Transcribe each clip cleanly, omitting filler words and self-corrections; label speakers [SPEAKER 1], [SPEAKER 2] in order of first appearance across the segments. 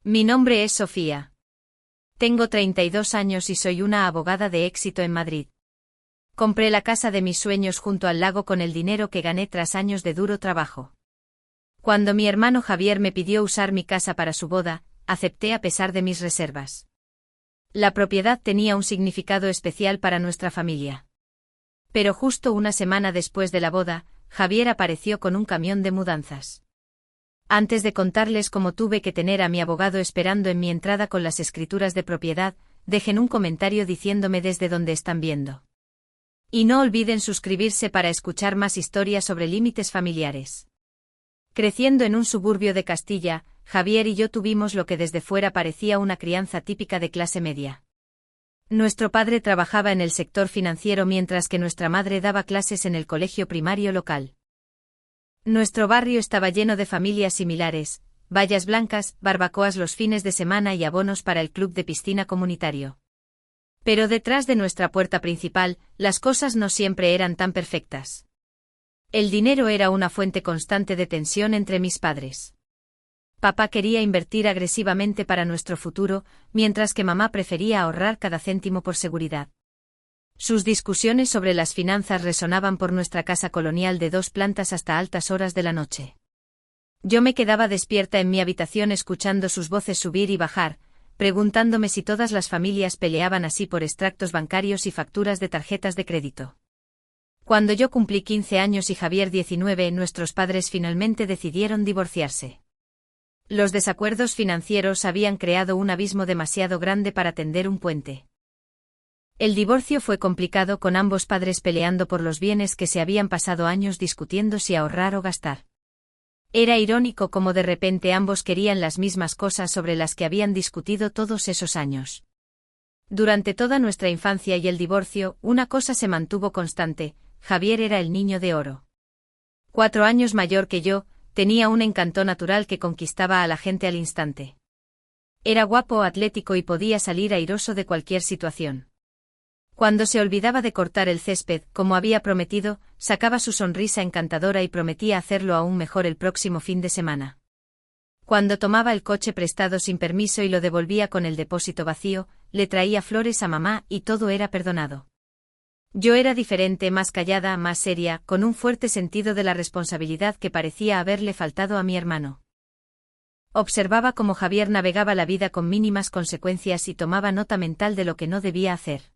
[SPEAKER 1] Mi nombre es Sofía. Tengo 32 años y soy una abogada de éxito en Madrid. Compré la casa de mis sueños junto al lago con el dinero que gané tras años de duro trabajo. Cuando mi hermano Javier me pidió usar mi casa para su boda, acepté a pesar de mis reservas. La propiedad tenía un significado especial para nuestra familia. Pero justo una semana después de la boda, Javier apareció con un camión de mudanzas. Antes de contarles cómo tuve que tener a mi abogado esperando en mi entrada con las escrituras de propiedad, dejen un comentario diciéndome desde dónde están viendo. Y no olviden suscribirse para escuchar más historias sobre límites familiares. Creciendo en un suburbio de Castilla, Javier y yo tuvimos lo que desde fuera parecía una crianza típica de clase media. Nuestro padre trabajaba en el sector financiero mientras que nuestra madre daba clases en el colegio primario local. Nuestro barrio estaba lleno de familias similares, vallas blancas, barbacoas los fines de semana y abonos para el club de piscina comunitario. Pero detrás de nuestra puerta principal, las cosas no siempre eran tan perfectas. El dinero era una fuente constante de tensión entre mis padres. Papá quería invertir agresivamente para nuestro futuro, mientras que mamá prefería ahorrar cada céntimo por seguridad. Sus discusiones sobre las finanzas resonaban por nuestra casa colonial de 2 plantas hasta altas horas de la noche. Yo me quedaba despierta en mi habitación escuchando sus voces subir y bajar, preguntándome si todas las familias peleaban así por extractos bancarios y facturas de tarjetas de crédito. Cuando yo cumplí 15 años y Javier 19, nuestros padres finalmente decidieron divorciarse. Los desacuerdos financieros habían creado un abismo demasiado grande para tender un puente. El divorcio fue complicado con ambos padres peleando por los bienes que se habían pasado años discutiendo si ahorrar o gastar. Era irónico cómo de repente ambos querían las mismas cosas sobre las que habían discutido todos esos años. Durante toda nuestra infancia y el divorcio, una cosa se mantuvo constante: Javier era el niño de oro. 4 años mayor que yo, tenía un encanto natural que conquistaba a la gente al instante. Era guapo, atlético y podía salir airoso de cualquier situación. Cuando se olvidaba de cortar el césped, como había prometido, sacaba su sonrisa encantadora y prometía hacerlo aún mejor el próximo fin de semana. Cuando tomaba el coche prestado sin permiso y lo devolvía con el depósito vacío, le traía flores a mamá y todo era perdonado. Yo era diferente, más callada, más seria, con un fuerte sentido de la responsabilidad que parecía haberle faltado a mi hermano. Observaba cómo Javier navegaba la vida con mínimas consecuencias y tomaba nota mental de lo que no debía hacer.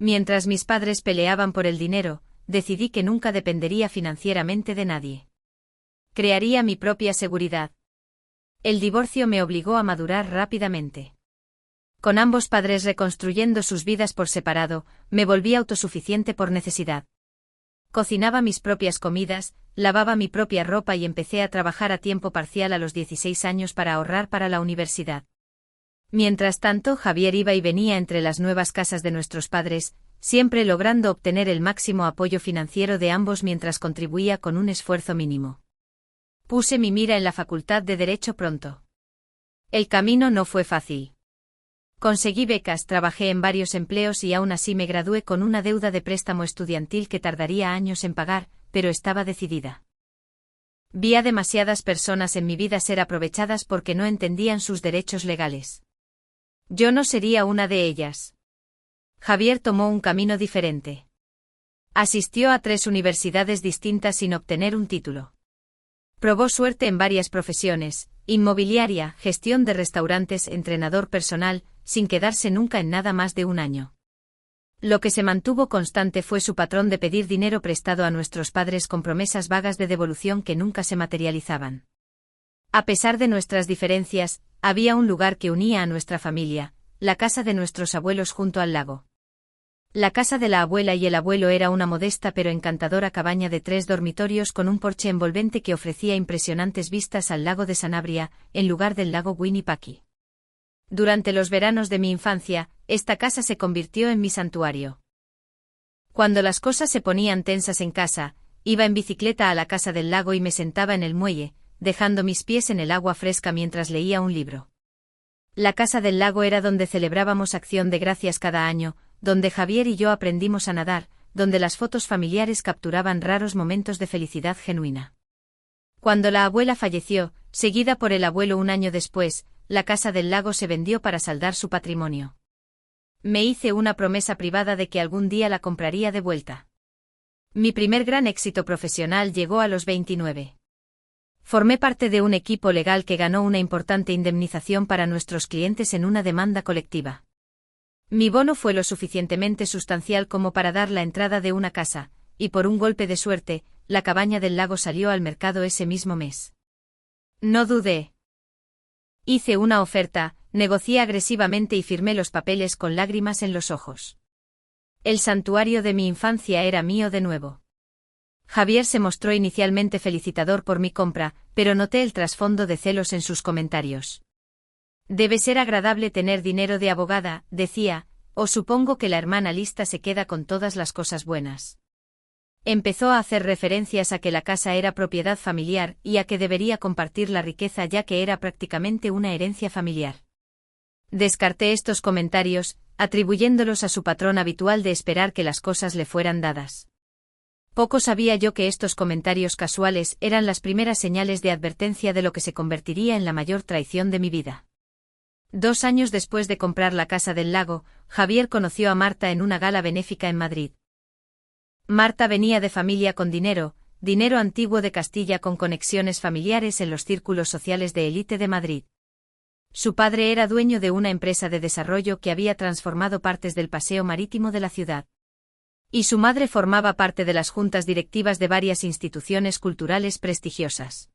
[SPEAKER 1] Mientras mis padres peleaban por el dinero, decidí que nunca dependería financieramente de nadie. Crearía mi propia seguridad. El divorcio me obligó a madurar rápidamente. Con ambos padres reconstruyendo sus vidas por separado, me volví autosuficiente por necesidad. Cocinaba mis propias comidas, lavaba mi propia ropa y empecé a trabajar a tiempo parcial a los 16 años para ahorrar para la universidad. Mientras tanto, Javier iba y venía entre las nuevas casas de nuestros padres, siempre logrando obtener el máximo apoyo financiero de ambos mientras contribuía con un esfuerzo mínimo. Puse mi mira en la Facultad de Derecho pronto. El camino no fue fácil. Conseguí becas, trabajé en varios empleos y aún así me gradué con una deuda de préstamo estudiantil que tardaría años en pagar, pero estaba decidida. Vi a demasiadas personas en mi vida ser aprovechadas porque no entendían sus derechos legales. Yo no sería una de ellas. Javier tomó un camino diferente. Asistió a 3 universidades distintas sin obtener un título. Probó suerte en varias profesiones: inmobiliaria, gestión de restaurantes, entrenador personal, sin quedarse nunca en nada más de un año. Lo que se mantuvo constante fue su patrón de pedir dinero prestado a nuestros padres con promesas vagas de devolución que nunca se materializaban. A pesar de nuestras diferencias, había un lugar que unía a nuestra familia: la casa de nuestros abuelos junto al lago. La casa de la abuela y el abuelo era una modesta pero encantadora cabaña de 3 dormitorios con un porche envolvente que ofrecía impresionantes vistas al lago de Sanabria, en lugar del lago Winnipesaukee. Durante los veranos de mi infancia, esta casa se convirtió en mi santuario. Cuando las cosas se ponían tensas en casa, iba en bicicleta a la casa del lago y me sentaba en el muelle, dejando mis pies en el agua fresca mientras leía un libro. La casa del lago era donde celebrábamos Acción de Gracias cada año, donde Javier y yo aprendimos a nadar, donde las fotos familiares capturaban raros momentos de felicidad genuina. Cuando la abuela falleció, seguida por el abuelo un año después, la casa del lago se vendió para saldar su patrimonio. Me hice una promesa privada de que algún día la compraría de vuelta. Mi primer gran éxito profesional llegó a los 29. Formé parte de un equipo legal que ganó una importante indemnización para nuestros clientes en una demanda colectiva. Mi bono fue lo suficientemente sustancial como para dar la entrada de una casa, y por un golpe de suerte, la cabaña del lago salió al mercado ese mismo mes. No dudé. Hice una oferta, negocié agresivamente y firmé los papeles con lágrimas en los ojos. El santuario de mi infancia era mío de nuevo. Javier se mostró inicialmente felicitador por mi compra, pero noté el trasfondo de celos en sus comentarios. Debe ser agradable tener dinero de abogada, decía, o supongo que la hermana lista se queda con todas las cosas buenas. Empezó a hacer referencias a que la casa era propiedad familiar y a que debería compartir la riqueza ya que era prácticamente una herencia familiar. Descarté estos comentarios, atribuyéndolos a su patrón habitual de esperar que las cosas le fueran dadas. Poco sabía yo que estos comentarios casuales eran las primeras señales de advertencia de lo que se convertiría en la mayor traición de mi vida. 2 años después de comprar la casa del lago, Javier conoció a Marta en una gala benéfica en Madrid. Marta venía de familia con dinero antiguo de Castilla con conexiones familiares en los círculos sociales de élite de Madrid. Su padre era dueño de una empresa de desarrollo que había transformado partes del paseo marítimo de la ciudad. Y su madre formaba parte de las juntas directivas de varias instituciones culturales prestigiosas.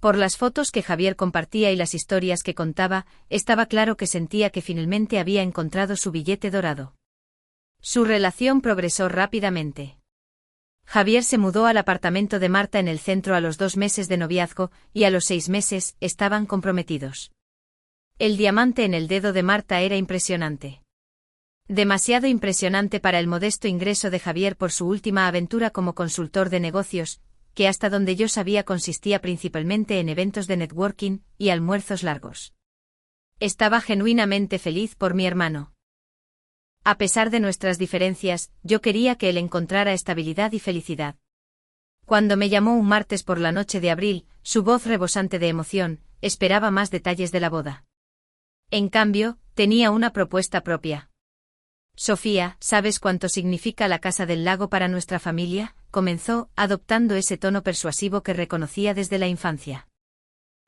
[SPEAKER 1] Por las fotos que Javier compartía y las historias que contaba, estaba claro que sentía que finalmente había encontrado su billete dorado. Su relación progresó rápidamente. Javier se mudó al apartamento de Marta en el centro a los 2 meses de noviazgo, y a los 6 meses estaban comprometidos. El diamante en el dedo de Marta era impresionante. Demasiado impresionante para el modesto ingreso de Javier por su última aventura como consultor de negocios, que hasta donde yo sabía consistía principalmente en eventos de networking y almuerzos largos. Estaba genuinamente feliz por mi hermano. A pesar de nuestras diferencias, yo quería que él encontrara estabilidad y felicidad. Cuando me llamó un martes por la noche de abril, su voz rebosante de emoción, esperaba más detalles de la boda. En cambio, tenía una propuesta propia. Sofía, ¿sabes cuánto significa la casa del lago para nuestra familia?, comenzó, adoptando ese tono persuasivo que reconocía desde la infancia.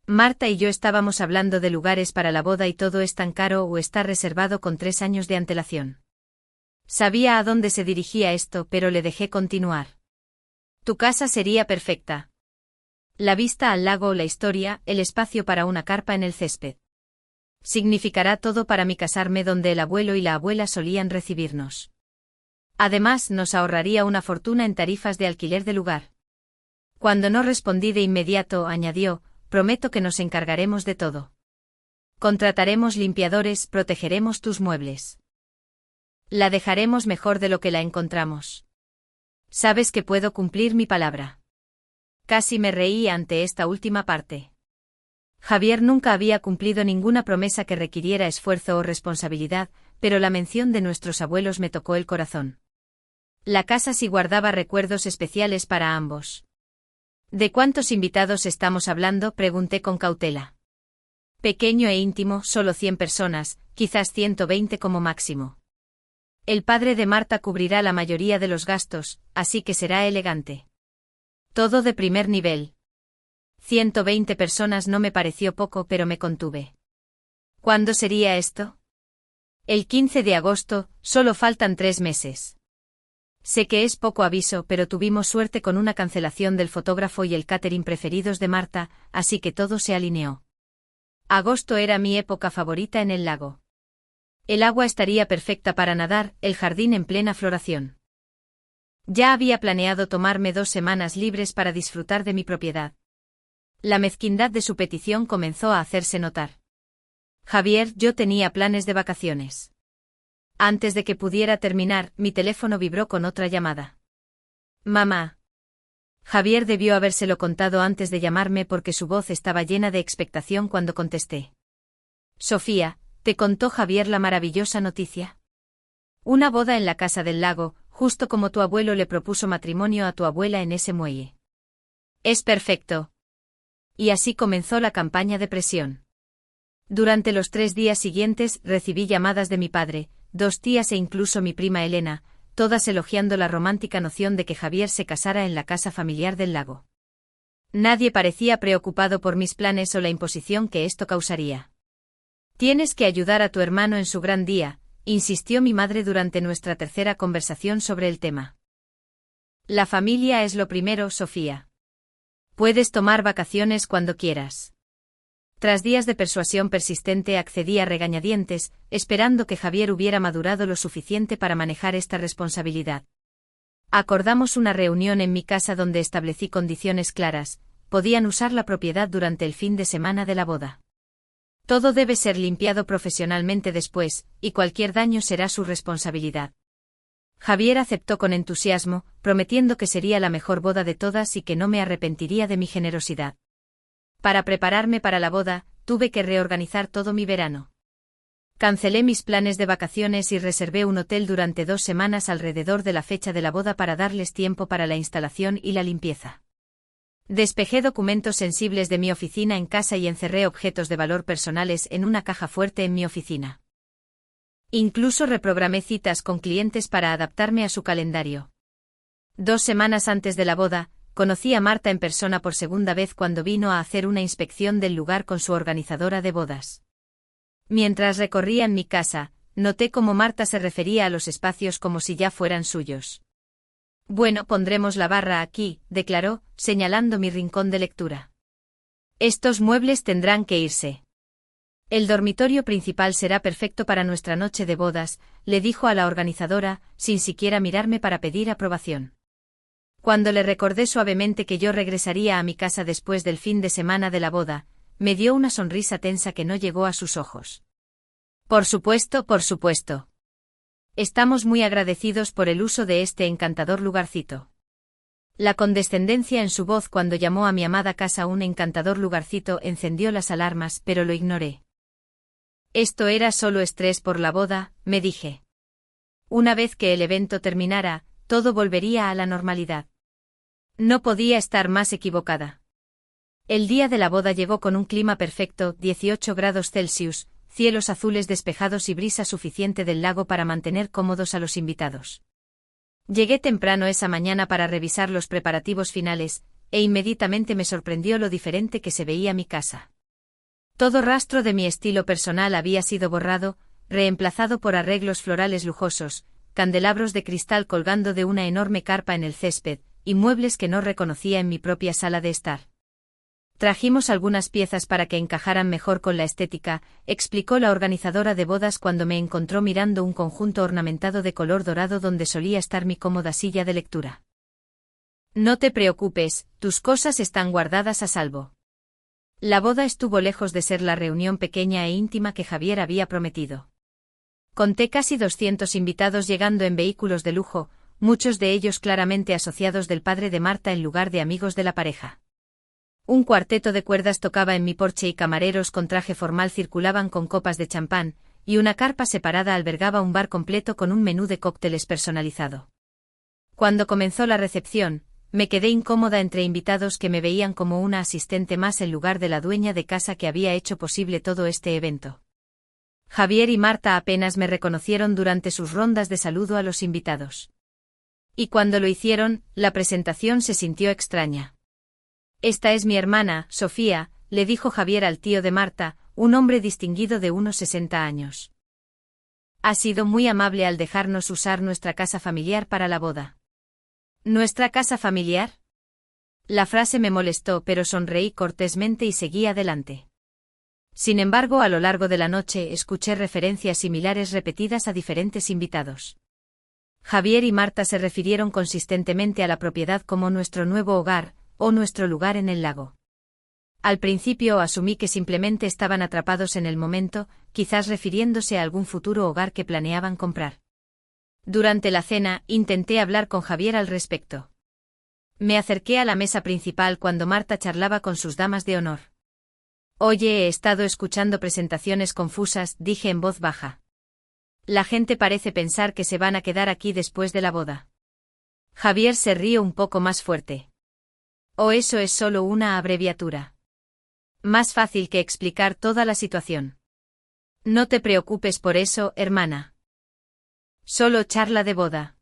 [SPEAKER 1] Marta y yo estábamos hablando de lugares para la boda y todo es tan caro o está reservado con 3 años de antelación. Sabía a dónde se dirigía esto, pero le dejé continuar. Tu casa sería perfecta. La vista al lago, la historia, el espacio para una carpa en el césped. Significará todo para mí casarme donde el abuelo y la abuela solían recibirnos. Además, nos ahorraría una fortuna en tarifas de alquiler de lugar. Cuando no respondí de inmediato, añadió, prometo que nos encargaremos de todo. Contrataremos limpiadores, protegeremos tus muebles. La dejaremos mejor de lo que la encontramos. Sabes que puedo cumplir mi palabra. Casi me reí ante esta última parte. Javier nunca había cumplido ninguna promesa que requiriera esfuerzo o responsabilidad, pero la mención de nuestros abuelos me tocó el corazón. La casa sí guardaba recuerdos especiales para ambos. ¿De cuántos invitados estamos hablando?, pregunté con cautela. Pequeño e íntimo, solo 100 personas, quizás 120 como máximo. El padre de Marta cubrirá la mayoría de los gastos, así que será elegante. Todo de primer nivel. 120 personas no me pareció poco, pero me contuve. ¿Cuándo sería esto? El 15 de agosto, solo faltan 3 meses. Sé que es poco aviso, pero tuvimos suerte con una cancelación del fotógrafo y el catering preferidos de Marta, así que todo se alineó. Agosto era mi época favorita en el lago. El agua estaría perfecta para nadar, el jardín en plena floración. Ya había planeado tomarme 2 semanas libres para disfrutar de mi propiedad. La mezquindad de su petición comenzó a hacerse notar. Javier, yo tenía planes de vacaciones. Antes de que pudiera terminar, mi teléfono vibró con otra llamada. Mamá. Javier debió habérselo contado antes de llamarme porque su voz estaba llena de expectación cuando contesté. Sofía, ¿te contó Javier la maravillosa noticia? Una boda en la casa del lago, justo como tu abuelo le propuso matrimonio a tu abuela en ese muelle. Es perfecto. Y así comenzó la campaña de presión. Durante los 3 días siguientes recibí llamadas de mi padre, 2 tías e incluso mi prima Elena, todas elogiando la romántica noción de que Javier se casara en la casa familiar del lago. Nadie parecía preocupado por mis planes o la imposición que esto causaría. Tienes que ayudar a tu hermano en su gran día, insistió mi madre durante nuestra tercera conversación sobre el tema. La familia es lo primero, Sofía. Puedes tomar vacaciones cuando quieras. Tras días de persuasión persistente accedí a regañadientes, esperando que Javier hubiera madurado lo suficiente para manejar esta responsabilidad. Acordamos una reunión en mi casa donde establecí condiciones claras: podían usar la propiedad durante el fin de semana de la boda. Todo debe ser limpiado profesionalmente después, y cualquier daño será su responsabilidad. Javier aceptó con entusiasmo, prometiendo que sería la mejor boda de todas y que no me arrepentiría de mi generosidad. Para prepararme para la boda, tuve que reorganizar todo mi verano. Cancelé mis planes de vacaciones y reservé un hotel durante 2 semanas alrededor de la fecha de la boda para darles tiempo para la instalación y la limpieza. Despejé documentos sensibles de mi oficina en casa y encerré objetos de valor personales en una caja fuerte en mi oficina. Incluso reprogramé citas con clientes para adaptarme a su calendario. 2 semanas antes de la boda, conocí a Marta en persona por segunda vez cuando vino a hacer una inspección del lugar con su organizadora de bodas. Mientras recorrían mi casa, noté cómo Marta se refería a los espacios como si ya fueran suyos. Bueno, pondremos la barra aquí, declaró, señalando mi rincón de lectura. Estos muebles tendrán que irse. El dormitorio principal será perfecto para nuestra noche de bodas, le dijo a la organizadora, sin siquiera mirarme para pedir aprobación. Cuando le recordé suavemente que yo regresaría a mi casa después del fin de semana de la boda, me dio una sonrisa tensa que no llegó a sus ojos. Por supuesto, por supuesto. Estamos muy agradecidos por el uso de este encantador lugarcito. La condescendencia en su voz cuando llamó a mi amada casa un encantador lugarcito encendió las alarmas, pero lo ignoré. Esto era solo estrés por la boda, me dije. Una vez que el evento terminara, todo volvería a la normalidad. No podía estar más equivocada. El día de la boda llegó con un clima perfecto, 18 grados Celsius, cielos azules despejados y brisa suficiente del lago para mantener cómodos a los invitados. Llegué temprano esa mañana para revisar los preparativos finales, e inmediatamente me sorprendió lo diferente que se veía mi casa. Todo rastro de mi estilo personal había sido borrado, reemplazado por arreglos florales lujosos, candelabros de cristal colgando de una enorme carpa en el césped, y muebles que no reconocía en mi propia sala de estar. Trajimos algunas piezas para que encajaran mejor con la estética, explicó la organizadora de bodas cuando me encontró mirando un conjunto ornamentado de color dorado donde solía estar mi cómoda silla de lectura. No te preocupes, tus cosas están guardadas a salvo. La boda estuvo lejos de ser la reunión pequeña e íntima que Javier había prometido. Conté casi 200 invitados llegando en vehículos de lujo, muchos de ellos claramente asociados del padre de Marta en lugar de amigos de la pareja. Un cuarteto de cuerdas tocaba en mi porche y camareros con traje formal circulaban con copas de champán, y una carpa separada albergaba un bar completo con un menú de cócteles personalizado. Cuando comenzó la recepción, me quedé incómoda entre invitados que me veían como una asistente más en lugar de la dueña de casa que había hecho posible todo este evento. Javier y Marta apenas me reconocieron durante sus rondas de saludo a los invitados. Y cuando lo hicieron, la presentación se sintió extraña. Esta es mi hermana, Sofía, le dijo Javier al tío de Marta, un hombre distinguido de unos 60 años. Ha sido muy amable al dejarnos usar nuestra casa familiar para la boda. ¿Nuestra casa familiar? La frase me molestó, pero sonreí cortésmente y seguí adelante. Sin embargo, a lo largo de la noche escuché referencias similares repetidas a diferentes invitados. Javier y Marta se refirieron consistentemente a la propiedad como nuestro nuevo hogar, o nuestro lugar en el lago. Al principio asumí que simplemente estaban atrapados en el momento, quizás refiriéndose a algún futuro hogar que planeaban comprar. Durante la cena, intenté hablar con Javier al respecto. Me acerqué a la mesa principal cuando Marta charlaba con sus damas de honor. Oye, he estado escuchando presentaciones confusas, dije en voz baja. La gente parece pensar que se van a quedar aquí después de la boda. Javier se rió un poco más fuerte. ¿O eso es solo una abreviatura? Más fácil que explicar toda la situación. No te preocupes por eso, hermana. Solo charla de boda.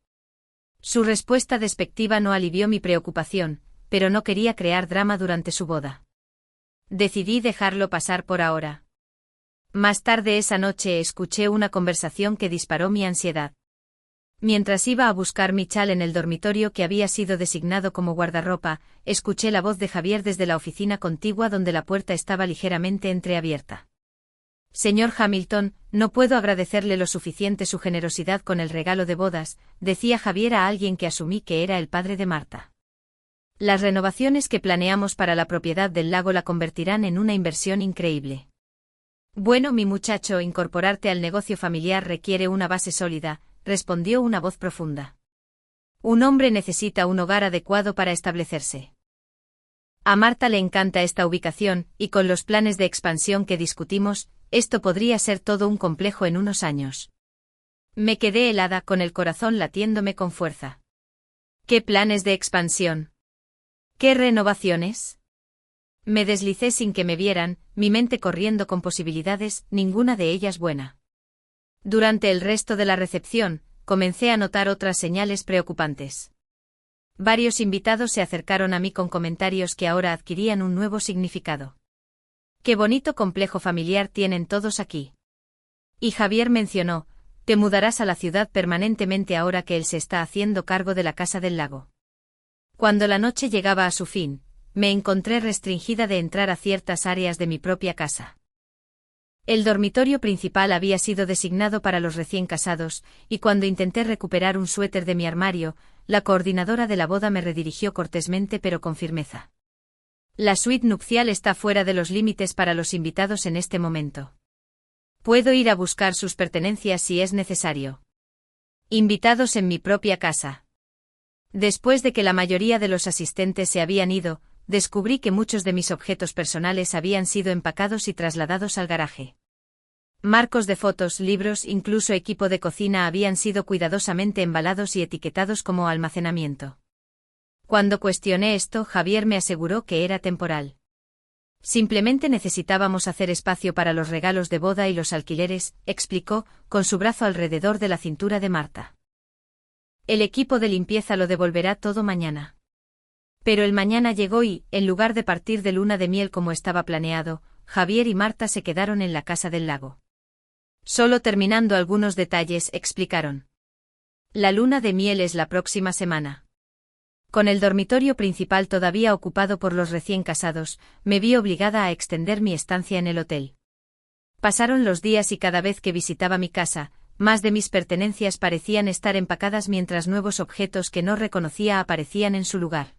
[SPEAKER 1] Su respuesta despectiva no alivió mi preocupación, pero no quería crear drama durante su boda. Decidí dejarlo pasar por ahora. Más tarde esa noche escuché una conversación que disparó mi ansiedad. Mientras iba a buscar mi chal en el dormitorio que había sido designado como guardarropa, escuché la voz de Javier desde la oficina contigua donde la puerta estaba ligeramente entreabierta. Señor Hamilton, no puedo agradecerle lo suficiente su generosidad con el regalo de bodas, decía Javier a alguien que asumí que era el padre de Marta. Las renovaciones que planeamos para la propiedad del lago la convertirán en una inversión increíble. Bueno, mi muchacho, incorporarte al negocio familiar requiere una base sólida, respondió una voz profunda. Un hombre necesita un hogar adecuado para establecerse. A Marta le encanta esta ubicación, y con los planes de expansión que discutimos, esto podría ser todo un complejo en unos años. Me quedé helada con el corazón latiéndome con fuerza. ¿Qué planes de expansión? ¿Qué renovaciones? Me deslicé sin que me vieran, mi mente corriendo con posibilidades, ninguna de ellas buena. Durante el resto de la recepción, comencé a notar otras señales preocupantes. Varios invitados se acercaron a mí con comentarios que ahora adquirían un nuevo significado. Qué bonito complejo familiar tienen todos aquí. Y Javier mencionó, te mudarás a la ciudad permanentemente ahora que él se está haciendo cargo de la Casa del Lago. Cuando la noche llegaba a su fin, me encontré restringida de entrar a ciertas áreas de mi propia casa. El dormitorio principal había sido designado para los recién casados, y cuando intenté recuperar un suéter de mi armario, la coordinadora de la boda me redirigió cortésmente pero con firmeza. La suite nupcial está fuera de los límites para los invitados en este momento. Puedo ir a buscar sus pertenencias si es necesario. Invitados en mi propia casa. Después de que la mayoría de los asistentes se habían ido, descubrí que muchos de mis objetos personales habían sido empacados y trasladados al garaje. Marcos de fotos, libros, incluso equipo de cocina habían sido cuidadosamente embalados y etiquetados como almacenamiento. Cuando cuestioné esto, Javier me aseguró que era temporal. Simplemente necesitábamos hacer espacio para los regalos de boda y los alquileres, explicó, con su brazo alrededor de la cintura de Marta. El equipo de limpieza lo devolverá todo mañana. Pero el mañana llegó y, en lugar de partir de luna de miel como estaba planeado, Javier y Marta se quedaron en la Casa del Lago. Solo terminando algunos detalles, explicaron. La luna de miel es la próxima semana. Con el dormitorio principal todavía ocupado por los recién casados, me vi obligada a extender mi estancia en el hotel. Pasaron los días y cada vez que visitaba mi casa, más de mis pertenencias parecían estar empacadas mientras nuevos objetos que no reconocía aparecían en su lugar.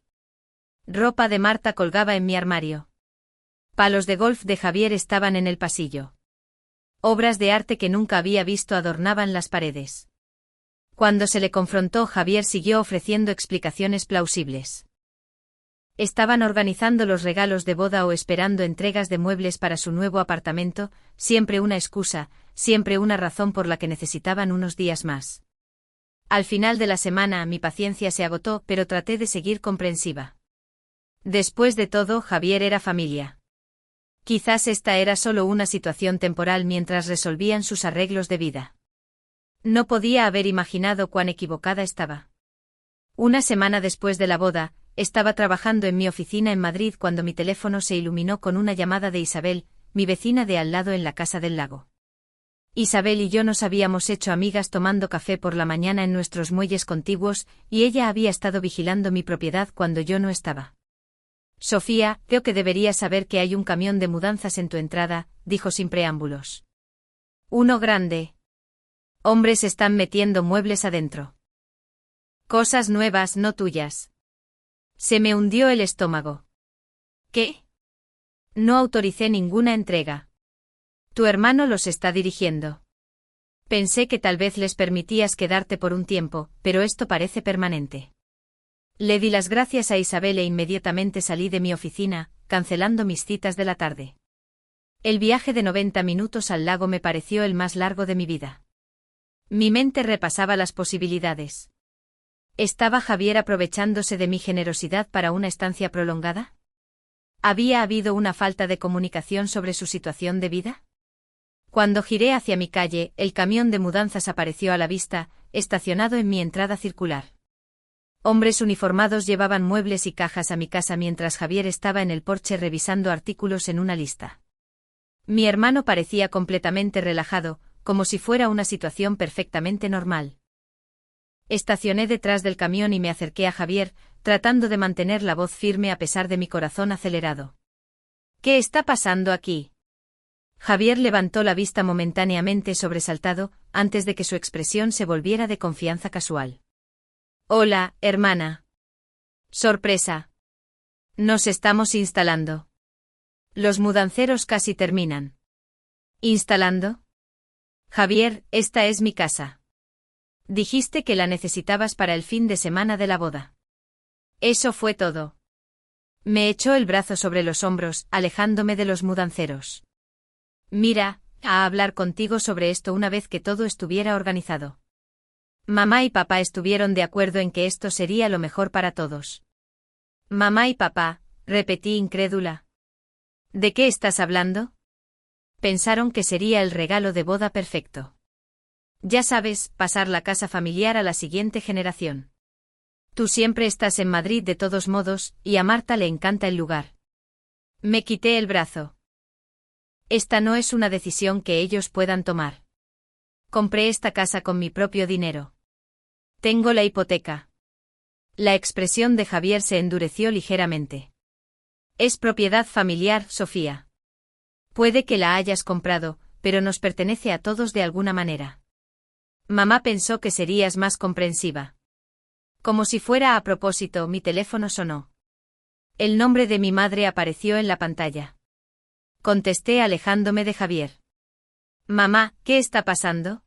[SPEAKER 1] Ropa de Marta colgaba en mi armario. Palos de golf de Javier estaban en el pasillo. Obras de arte que nunca había visto adornaban las paredes. Cuando se le confrontó, Javier siguió ofreciendo explicaciones plausibles. Estaban organizando los regalos de boda o esperando entregas de muebles para su nuevo apartamento, siempre una excusa, siempre una razón por la que necesitaban unos días más. Al final de la semana mi paciencia se agotó, pero traté de seguir comprensiva. Después de todo, Javier era familia. Quizás esta era solo una situación temporal mientras resolvían sus arreglos de vida. No podía haber imaginado cuán equivocada estaba. Una semana después de la boda, estaba trabajando en mi oficina en Madrid cuando mi teléfono se iluminó con una llamada de Isabel, mi vecina de al lado en la Casa del Lago. Isabel y yo nos habíamos hecho amigas tomando café por la mañana en nuestros muelles contiguos, y ella había estado vigilando mi propiedad cuando yo no estaba. Sofía, creo que deberías saber que hay un camión de mudanzas en tu entrada, dijo sin preámbulos. Uno grande. Hombres están metiendo muebles adentro. Cosas nuevas, no tuyas. Se me hundió el estómago. ¿Qué? No autoricé ninguna entrega. Tu hermano los está dirigiendo. Pensé que tal vez les permitías quedarte por un tiempo, pero esto parece permanente. Le di las gracias a Isabel e inmediatamente salí de mi oficina, cancelando mis citas de la tarde. El viaje de 90 minutos al lago me pareció el más largo de mi vida. Mi mente repasaba las posibilidades. ¿Estaba Javier aprovechándose de mi generosidad para una estancia prolongada? ¿Había habido una falta de comunicación sobre su situación de vida? Cuando giré hacia mi calle, el camión de mudanzas apareció a la vista, estacionado en mi entrada circular. Hombres uniformados llevaban muebles y cajas a mi casa mientras Javier estaba en el porche revisando artículos en una lista. Mi hermano parecía completamente relajado, como si fuera una situación perfectamente normal. Estacioné detrás del camión y me acerqué a Javier, tratando de mantener la voz firme a pesar de mi corazón acelerado. ¿Qué está pasando aquí? Javier levantó la vista momentáneamente sobresaltado, antes de que su expresión se volviera de confianza casual. Hola, hermana. Sorpresa. Nos estamos instalando. Los mudanceros casi terminan. ¿Instalando? Javier, esta es mi casa. Dijiste que la necesitabas para el fin de semana de la boda. Eso fue todo. Me echó el brazo sobre los hombros, alejándome de los mudanceros. Mira, a hablar contigo sobre esto una vez que todo estuviera organizado. Mamá y papá estuvieron de acuerdo en que esto sería lo mejor para todos. Mamá y papá, repetí incrédula. ¿De qué estás hablando? Pensaron que sería el regalo de boda perfecto. Ya sabes, pasar la casa familiar a la siguiente generación. Tú siempre estás en Madrid de todos modos, y a Marta le encanta el lugar. Me quité el brazo. Esta no es una decisión que ellos puedan tomar. Compré esta casa con mi propio dinero. Tengo la hipoteca. La expresión de Javier se endureció ligeramente. Es propiedad familiar, Sofía. Puede que la hayas comprado, pero nos pertenece a todos de alguna manera. Mamá pensó que serías más comprensiva. Como si fuera a propósito, mi teléfono sonó. El nombre de mi madre apareció en la pantalla. Contesté alejándome de Javier. Mamá, ¿qué está pasando?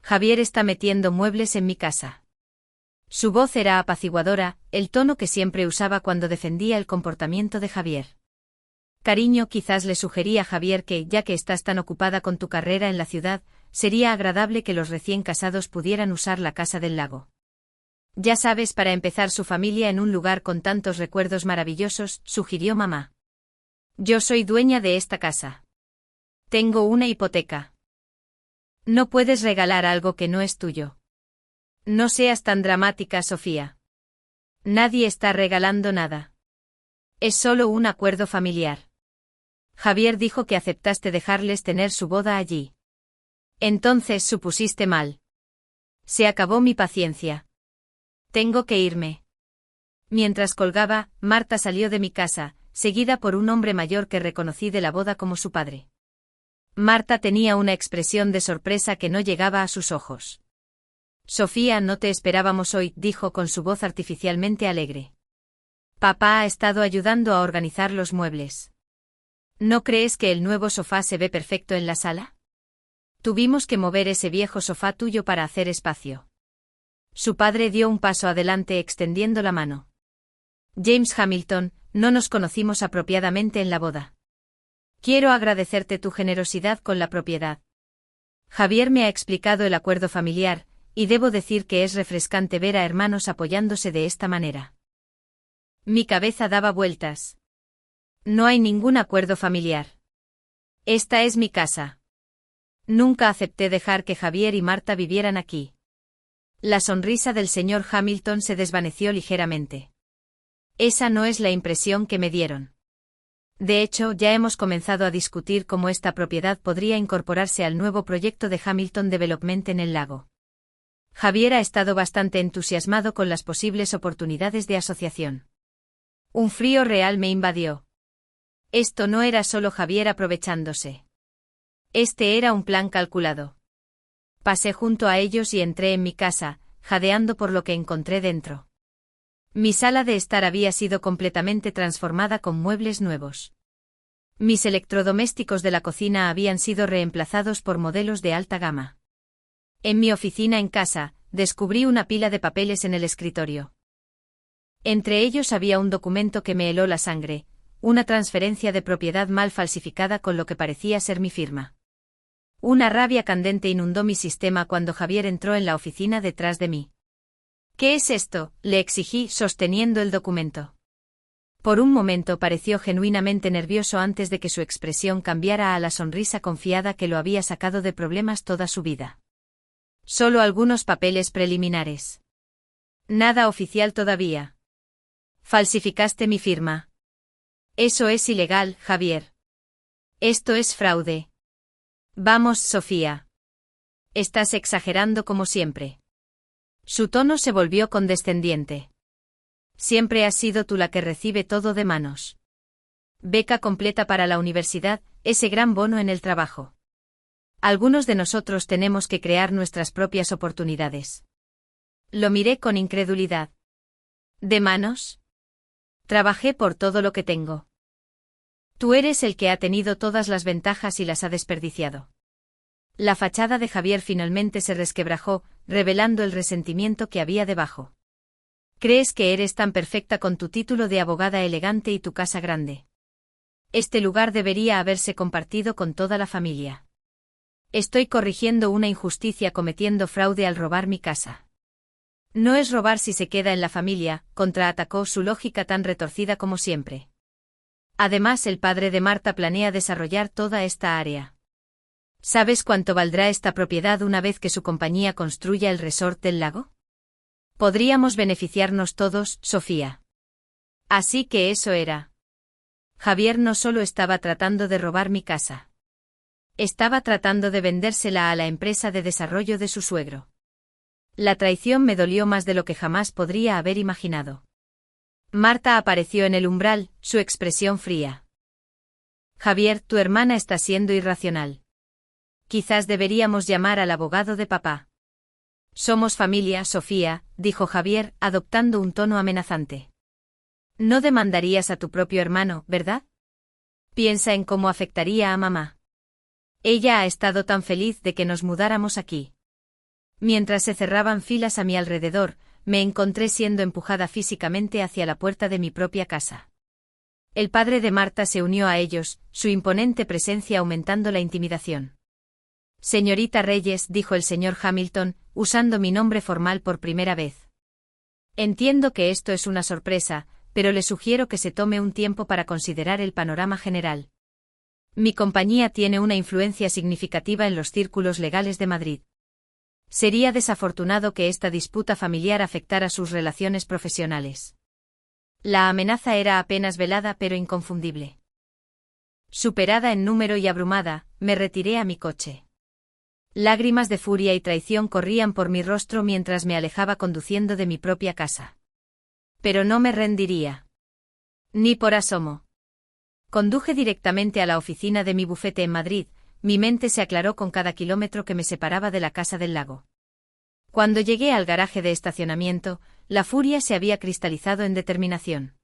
[SPEAKER 1] Javier está metiendo muebles en mi casa. Su voz era apaciguadora, el tono que siempre usaba cuando defendía el comportamiento de Javier. Cariño, quizás le sugerí a Javier que, ya que estás tan ocupada con tu carrera en la ciudad, sería agradable que los recién casados pudieran usar la casa del lago. Ya sabes, para empezar su familia en un lugar con tantos recuerdos maravillosos, sugirió mamá. Yo soy dueña de esta casa. Tengo una hipoteca. No puedes regalar algo que no es tuyo. No seas tan dramática, Sofía. Nadie está regalando nada. Es solo un acuerdo familiar. Javier dijo que aceptaste dejarles tener su boda allí. Entonces supusiste mal. Se acabó mi paciencia. Tengo que irme. Mientras colgaba, Marta salió de mi casa, seguida por un hombre mayor que reconocí de la boda como su padre. Marta tenía una expresión de sorpresa que no llegaba a sus ojos. Sofía, no te esperábamos hoy, dijo con su voz artificialmente alegre. Papá ha estado ayudando a organizar los muebles. ¿No crees que el nuevo sofá se ve perfecto en la sala? Tuvimos que mover ese viejo sofá tuyo para hacer espacio. Su padre dio un paso adelante extendiendo la mano. James Hamilton, no nos conocimos apropiadamente en la boda. Quiero agradecerte tu generosidad con la propiedad. Javier me ha explicado el acuerdo familiar, y debo decir que es refrescante ver a hermanos apoyándose de esta manera. Mi cabeza daba vueltas. No hay ningún acuerdo familiar. Esta es mi casa. Nunca acepté dejar que Javier y Marta vivieran aquí. La sonrisa del señor Hamilton se desvaneció ligeramente. Esa no es la impresión que me dieron. De hecho, ya hemos comenzado a discutir cómo esta propiedad podría incorporarse al nuevo proyecto de Hamilton Development en el lago. Javier ha estado bastante entusiasmado con las posibles oportunidades de asociación. Un frío real me invadió. Esto no era solo Javier aprovechándose. Este era un plan calculado. Pasé junto a ellos y entré en mi casa, jadeando por lo que encontré dentro. Mi sala de estar había sido completamente transformada con muebles nuevos. Mis electrodomésticos de la cocina habían sido reemplazados por modelos de alta gama. En mi oficina en casa, descubrí una pila de papeles en el escritorio. Entre ellos había un documento que me heló la sangre, una transferencia de propiedad mal falsificada con lo que parecía ser mi firma. Una rabia candente inundó mi sistema cuando Javier entró en la oficina detrás de mí. ¿Qué es esto?, le exigí sosteniendo el documento. Por un momento pareció genuinamente nervioso antes de que su expresión cambiara a la sonrisa confiada que lo había sacado de problemas toda su vida. Solo algunos papeles preliminares. Nada oficial todavía. Falsificaste mi firma. Eso es ilegal, Javier. Esto es fraude. Vamos, Sofía. Estás exagerando como siempre. Su tono se volvió condescendiente. Siempre has sido tú la que recibe todo de manos. Beca completa para la universidad, ese gran bono en el trabajo. Algunos de nosotros tenemos que crear nuestras propias oportunidades. Lo miré con incredulidad. ¿De manos? Trabajé por todo lo que tengo. Tú eres el que ha tenido todas las ventajas y las ha desperdiciado. La fachada de Javier finalmente se resquebrajó, revelando el resentimiento que había debajo. ¿Crees que eres tan perfecta con tu título de abogada elegante y tu casa grande? Este lugar debería haberse compartido con toda la familia. Estoy corrigiendo una injusticia cometiendo fraude al robar mi casa. No es robar si se queda en la familia, contraatacó su lógica tan retorcida como siempre. Además, el padre de Marta planea desarrollar toda esta área. ¿Sabes cuánto valdrá esta propiedad una vez que su compañía construya el resort del lago? Podríamos beneficiarnos todos, Sofía. Así que eso era. Javier no solo estaba tratando de robar mi casa. Estaba tratando de vendérsela a la empresa de desarrollo de su suegro. La traición me dolió más de lo que jamás podría haber imaginado. Marta apareció en el umbral, su expresión fría. Javier, tu hermana está siendo irracional. Quizás deberíamos llamar al abogado de papá. Somos familia, Sofía, dijo Javier, adoptando un tono amenazante. No demandarías a tu propio hermano, ¿verdad? Piensa en cómo afectaría a mamá. Ella ha estado tan feliz de que nos mudáramos aquí. Mientras se cerraban filas a mi alrededor, me encontré siendo empujada físicamente hacia la puerta de mi propia casa. El padre de Marta se unió a ellos, su imponente presencia aumentando la intimidación. Señorita Reyes, dijo el señor Hamilton, usando mi nombre formal por primera vez. Entiendo que esto es una sorpresa, pero le sugiero que se tome un tiempo para considerar el panorama general. Mi compañía tiene una influencia significativa en los círculos legales de Madrid. Sería desafortunado que esta disputa familiar afectara sus relaciones profesionales. La amenaza era apenas velada pero inconfundible. Superada en número y abrumada, me retiré a mi coche. Lágrimas de furia y traición corrían por mi rostro mientras me alejaba conduciendo de mi propia casa. Pero no me rendiría. Ni por asomo. Conduje directamente a la oficina de mi bufete en Madrid, mi mente se aclaró con cada kilómetro que me separaba de la casa del lago. Cuando llegué al garaje de estacionamiento, la furia se había cristalizado en determinación.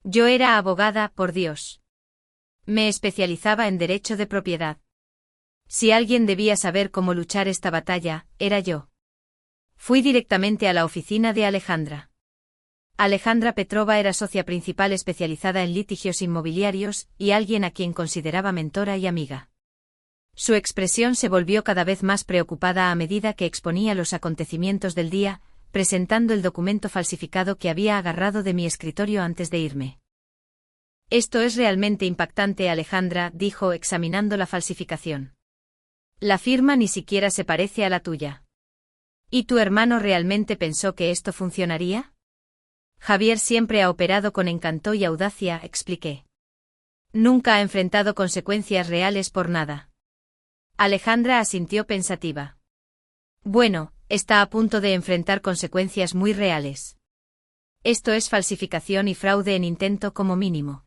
[SPEAKER 1] Yo era abogada, por Dios. Me especializaba en derecho de propiedad. Si alguien debía saber cómo luchar esta batalla, era yo. Fui directamente a la oficina de Alejandra. Alejandra Petrova era socia principal especializada en litigios inmobiliarios y alguien a quien consideraba mentora y amiga. Su expresión se volvió cada vez más preocupada a medida que exponía los acontecimientos del día, presentando el documento falsificado que había agarrado de mi escritorio antes de irme. Esto es realmente impactante, Alejandra, dijo examinando la falsificación. La firma ni siquiera se parece a la tuya. ¿Y tu hermano realmente pensó que esto funcionaría? Javier siempre ha operado con encanto y audacia, expliqué. Nunca ha enfrentado consecuencias reales por nada. Alejandra asintió pensativa. Bueno, está a punto de enfrentar consecuencias muy reales. Esto es falsificación y fraude en intento como mínimo.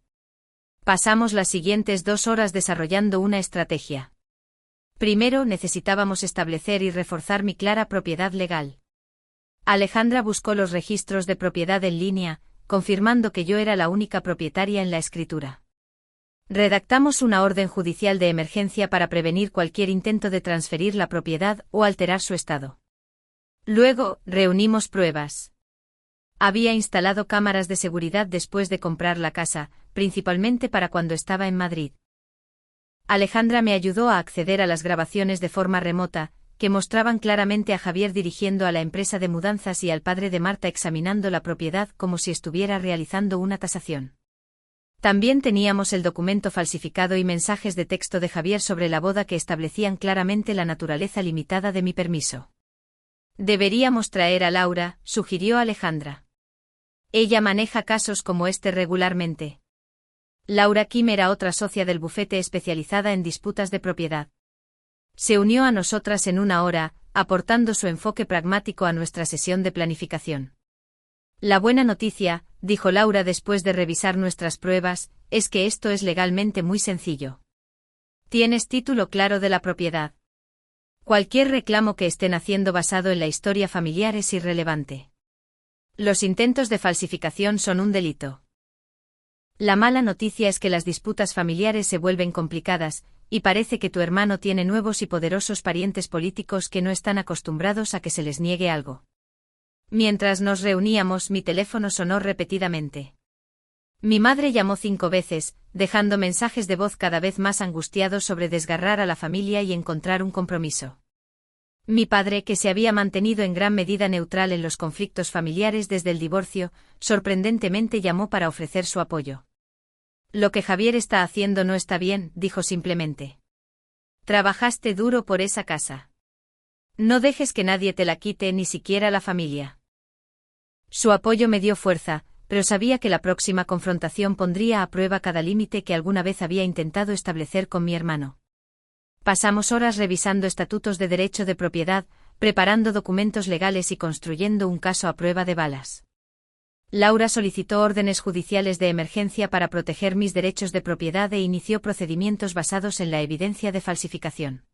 [SPEAKER 1] Pasamos las siguientes 2 horas desarrollando una estrategia. Primero necesitábamos establecer y reforzar mi clara propiedad legal. Alejandra buscó los registros de propiedad en línea, confirmando que yo era la única propietaria en la escritura. Redactamos una orden judicial de emergencia para prevenir cualquier intento de transferir la propiedad o alterar su estado. Luego, reunimos pruebas. Había instalado cámaras de seguridad después de comprar la casa, principalmente para cuando estaba en Madrid. Alejandra me ayudó a acceder a las grabaciones de forma remota, que mostraban claramente a Javier dirigiendo a la empresa de mudanzas y al padre de Marta examinando la propiedad como si estuviera realizando una tasación. También teníamos el documento falsificado y mensajes de texto de Javier sobre la boda que establecían claramente la naturaleza limitada de mi permiso. Deberíamos traer a Laura, sugirió Alejandra. Ella maneja casos como este regularmente. Laura Kim era otra socia del bufete especializada en disputas de propiedad. Se unió a nosotras en una hora, aportando su enfoque pragmático a nuestra sesión de planificación. La buena noticia, dijo Laura después de revisar nuestras pruebas, es que esto es legalmente muy sencillo. Tienes título claro de la propiedad. Cualquier reclamo que estén haciendo basado en la historia familiar es irrelevante. Los intentos de falsificación son un delito. La mala noticia es que las disputas familiares se vuelven complicadas, y parece que tu hermano tiene nuevos y poderosos parientes políticos que no están acostumbrados a que se les niegue algo. Mientras nos reuníamos, mi teléfono sonó repetidamente. Mi madre llamó 5 veces, dejando mensajes de voz cada vez más angustiados sobre desgarrar a la familia y encontrar un compromiso. Mi padre, que se había mantenido en gran medida neutral en los conflictos familiares desde el divorcio, sorprendentemente llamó para ofrecer su apoyo. Lo que Javier está haciendo no está bien, dijo simplemente. Trabajaste duro por esa casa. No dejes que nadie te la quite, ni siquiera la familia. Su apoyo me dio fuerza, pero sabía que la próxima confrontación pondría a prueba cada límite que alguna vez había intentado establecer con mi hermano. Pasamos horas revisando estatutos de derecho de propiedad, preparando documentos legales y construyendo un caso a prueba de balas. Laura solicitó órdenes judiciales de emergencia para proteger mis derechos de propiedad e inició procedimientos basados en la evidencia de falsificación.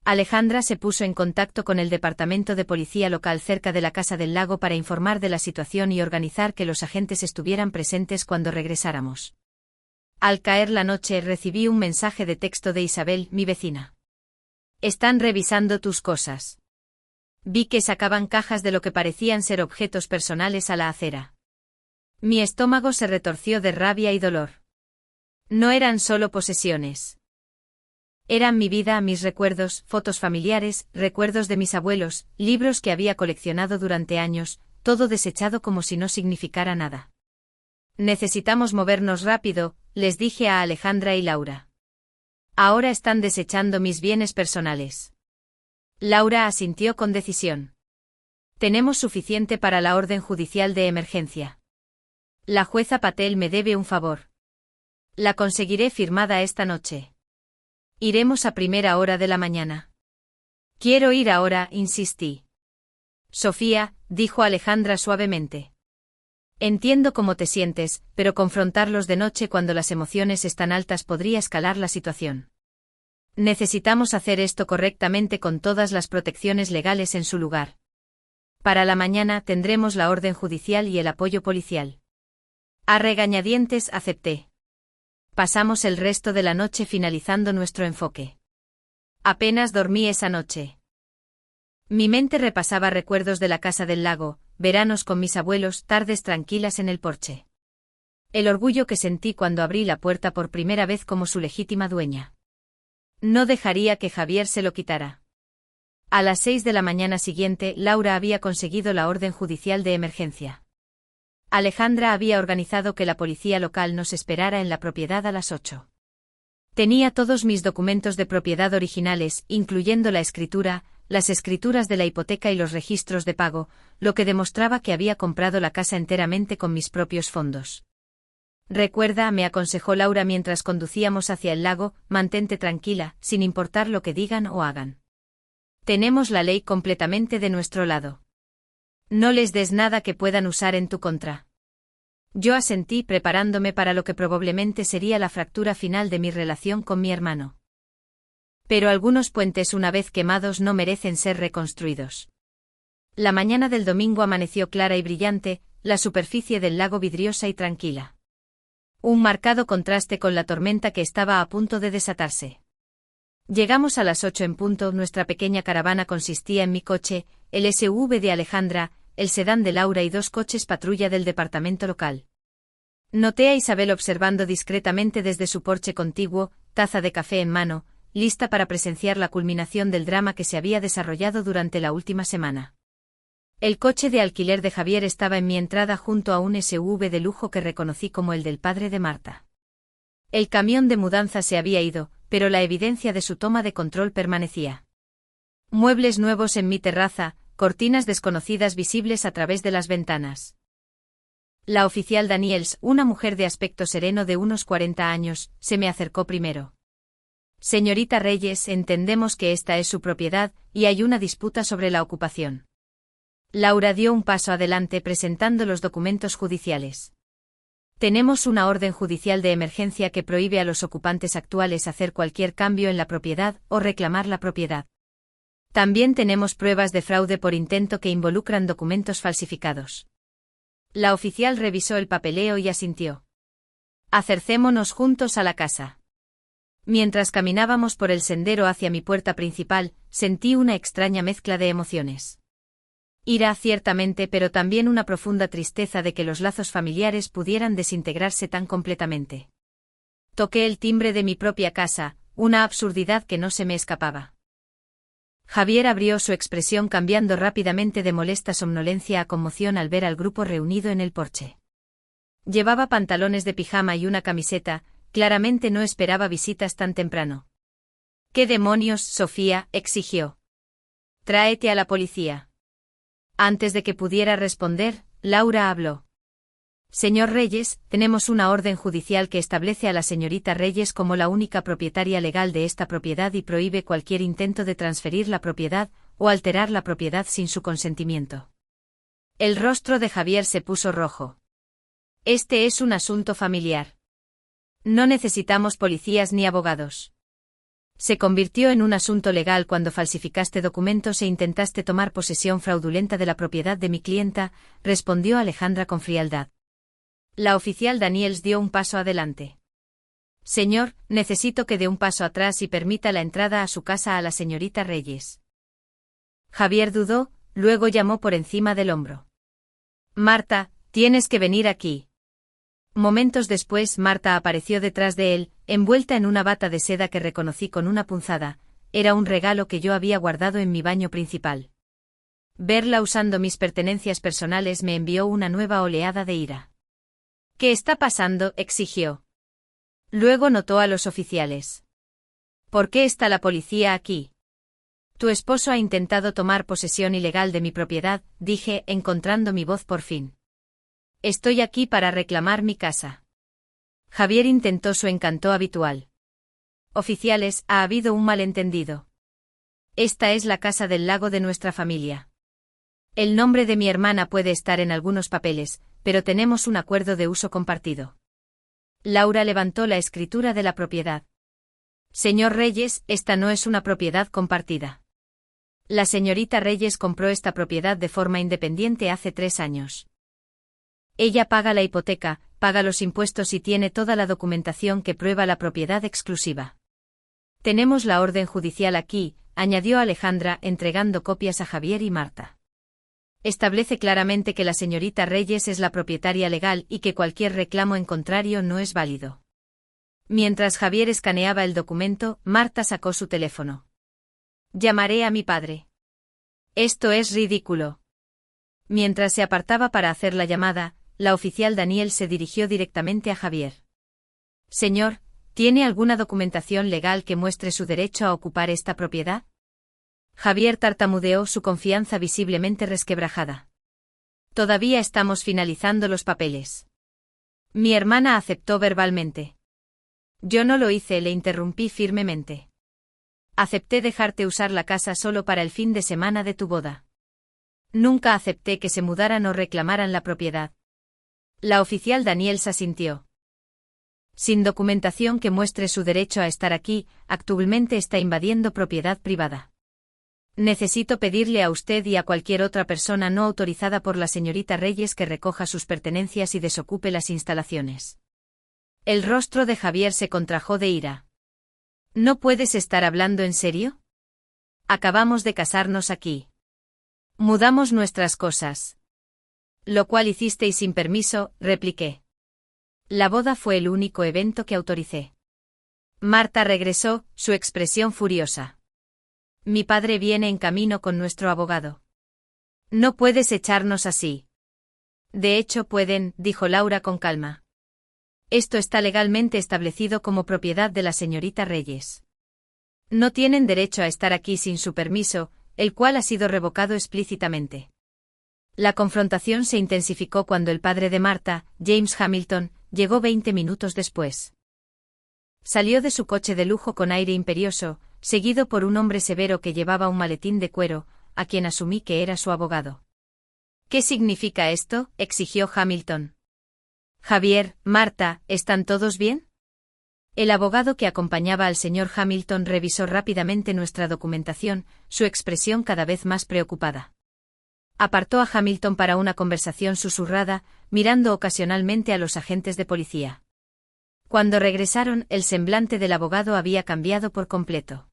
[SPEAKER 1] Alejandra se puso en contacto con el departamento de policía local cerca de la Casa del Lago para informar de la situación y organizar que los agentes estuvieran presentes cuando regresáramos. Al caer la noche recibí un mensaje de texto de Isabel, mi vecina. Están revisando tus cosas. Vi que sacaban cajas de lo que parecían ser objetos personales a la acera. Mi estómago se retorció de rabia y dolor. No eran solo posesiones. Eran mi vida, mis recuerdos, fotos familiares, recuerdos de mis abuelos, libros que había coleccionado durante años, todo desechado como si no significara nada. Necesitamos movernos rápido, les dije a Alejandra y Laura. Ahora están desechando mis bienes personales. Laura asintió con decisión. Tenemos suficiente para la orden judicial de emergencia. La jueza Patel me debe un favor. La conseguiré firmada esta noche. Iremos a primera hora de la mañana. Quiero ir ahora, insistí. Sofía, dijo Alejandra suavemente. Entiendo cómo te sientes, pero confrontarlos de noche cuando las emociones están altas podría escalar la situación. Necesitamos hacer esto correctamente con todas las protecciones legales en su lugar. Para la mañana tendremos la orden judicial y el apoyo policial. A regañadientes acepté. Pasamos el resto de la noche finalizando nuestro enfoque. Apenas dormí esa noche. Mi mente repasaba recuerdos de la Casa del Lago, veranos con mis abuelos, tardes tranquilas en el porche. El orgullo que sentí cuando abrí la puerta por primera vez como su legítima dueña. No dejaría que Javier se lo quitara. A las 6 de la mañana siguiente, Laura había conseguido la orden judicial de emergencia. Alejandra había organizado que la policía local nos esperara en la propiedad a las 8. Tenía todos mis documentos de propiedad originales, incluyendo la escritura, las escrituras de la hipoteca y los registros de pago, lo que demostraba que había comprado la casa enteramente con mis propios fondos. Recuerda, me aconsejó Laura mientras conducíamos hacia el lago, mantente tranquila, sin importar lo que digan o hagan. Tenemos la ley completamente de nuestro lado. No les des nada que puedan usar en tu contra. Yo asentí preparándome para lo que probablemente sería la fractura final de mi relación con mi hermano. Pero algunos puentes una vez quemados no merecen ser reconstruidos. La mañana del domingo amaneció clara y brillante, la superficie del lago vidriosa y tranquila. Un marcado contraste con la tormenta que estaba a punto de desatarse. Llegamos a las 8 en punto, nuestra pequeña caravana consistía en mi coche, el SUV de Alejandra, el sedán de Laura y 2 coches patrulla del departamento local. Noté a Isabel observando discretamente desde su porche contiguo, taza de café en mano, lista para presenciar la culminación del drama que se había desarrollado durante la última semana. El coche de alquiler de Javier estaba en mi entrada junto a un SUV de lujo que reconocí como el del padre de Marta. El camión de mudanza se había ido, pero la evidencia de su toma de control permanecía. Muebles nuevos en mi terraza, cortinas desconocidas visibles a través de las ventanas. La oficial Daniels, una mujer de aspecto sereno de unos 40 años, se me acercó primero. Señorita Reyes, entendemos que esta es su propiedad, y hay una disputa sobre la ocupación. Laura dio un paso adelante presentando los documentos judiciales. Tenemos una orden judicial de emergencia que prohíbe a los ocupantes actuales hacer cualquier cambio en la propiedad o reclamar la propiedad. También tenemos pruebas de fraude por intento que involucran documentos falsificados. La oficial revisó el papeleo y asintió. Acercémonos juntos a la casa. Mientras caminábamos por el sendero hacia mi puerta principal, sentí una extraña mezcla de emociones. Ira ciertamente, pero también una profunda tristeza de que los lazos familiares pudieran desintegrarse tan completamente. Toqué el timbre de mi propia casa, una absurdidad que no se me escapaba. Javier abrió su expresión cambiando rápidamente de molesta somnolencia a conmoción al ver al grupo reunido en el porche. Llevaba pantalones de pijama y una camiseta, claramente no esperaba visitas tan temprano. ¿Qué demonios, Sofía?, exigió. Tráete a la policía. Antes de que pudiera responder, Laura habló. Señor Reyes, tenemos una orden judicial que establece a la señorita Reyes como la única propietaria legal de esta propiedad y prohíbe cualquier intento de transferir la propiedad o alterar la propiedad sin su consentimiento. El rostro de Javier se puso rojo. Este es un asunto familiar. No necesitamos policías ni abogados. Se convirtió en un asunto legal cuando falsificaste documentos e intentaste tomar posesión fraudulenta de la propiedad de mi clienta, respondió Alejandra con frialdad. La oficial Daniels dio un paso adelante. Señor, necesito que dé un paso atrás y permita la entrada a su casa a la señorita Reyes. Javier dudó, luego llamó por encima del hombro. Marta, tienes que venir aquí. Momentos después Marta apareció detrás de él, envuelta en una bata de seda que reconocí con una punzada, era un regalo que yo había guardado en mi baño principal. Verla usando mis pertenencias personales me envió una nueva oleada de ira. ¿Qué está pasando?, exigió. Luego notó a los oficiales. ¿Por qué está la policía aquí? Tu esposo ha intentado tomar posesión ilegal de mi propiedad, dije, encontrando mi voz por fin. Estoy aquí para reclamar mi casa. Javier intentó su encanto habitual. Oficiales, ha habido un malentendido. Esta es la casa del lago de nuestra familia. El nombre de mi hermana puede estar en algunos papeles, pero tenemos un acuerdo de uso compartido. Laura levantó la escritura de la propiedad. Señor Reyes, esta no es una propiedad compartida. La señorita Reyes compró esta propiedad de forma independiente hace 3 años. Ella paga la hipoteca, paga los impuestos y tiene toda la documentación que prueba la propiedad exclusiva. Tenemos la orden judicial aquí, añadió Alejandra, entregando copias a Javier y Marta. Establece claramente que la señorita Reyes es la propietaria legal y que cualquier reclamo en contrario no es válido. Mientras Javier escaneaba el documento, Marta sacó su teléfono. Llamaré a mi padre. Esto es ridículo. Mientras se apartaba para hacer la llamada, la oficial Daniel se dirigió directamente a Javier. Señor, ¿tiene alguna documentación legal que muestre su derecho a ocupar esta propiedad? Javier tartamudeó, su confianza visiblemente resquebrajada. Todavía estamos finalizando los papeles. Mi hermana aceptó verbalmente. Yo no lo hice, le interrumpí firmemente. Acepté dejarte usar la casa solo para el fin de semana de tu boda. Nunca acepté que se mudaran o reclamaran la propiedad. La oficial Daniels asintió. Sin documentación que muestre su derecho a estar aquí, actualmente está invadiendo propiedad privada. Necesito pedirle a usted y a cualquier otra persona no autorizada por la señorita Reyes que recoja sus pertenencias y desocupe las instalaciones. El rostro de Javier se contrajo de ira. ¿No puedes estar hablando en serio? Acabamos de casarnos aquí. Mudamos nuestras cosas. Lo cual hicisteis sin permiso, repliqué. La boda fue el único evento que autoricé. Marta regresó, su expresión furiosa. Mi padre viene en camino con nuestro abogado. No puedes echarnos así. De hecho pueden, dijo Laura con calma. Esto está legalmente establecido como propiedad de la señorita Reyes. No tienen derecho a estar aquí sin su permiso, el cual ha sido revocado explícitamente. La confrontación se intensificó cuando el padre de Marta, James Hamilton, llegó 20 minutos después. Salió de su coche de lujo con aire imperioso, seguido por un hombre severo que llevaba un maletín de cuero, a quien asumí que era su abogado. ¿Qué significa esto?, exigió Hamilton. Javier, Marta, ¿están todos bien? El abogado que acompañaba al señor Hamilton revisó rápidamente nuestra documentación, su expresión cada vez más preocupada. Apartó a Hamilton para una conversación susurrada, mirando ocasionalmente a los agentes de policía. Cuando regresaron, el semblante del abogado había cambiado por completo.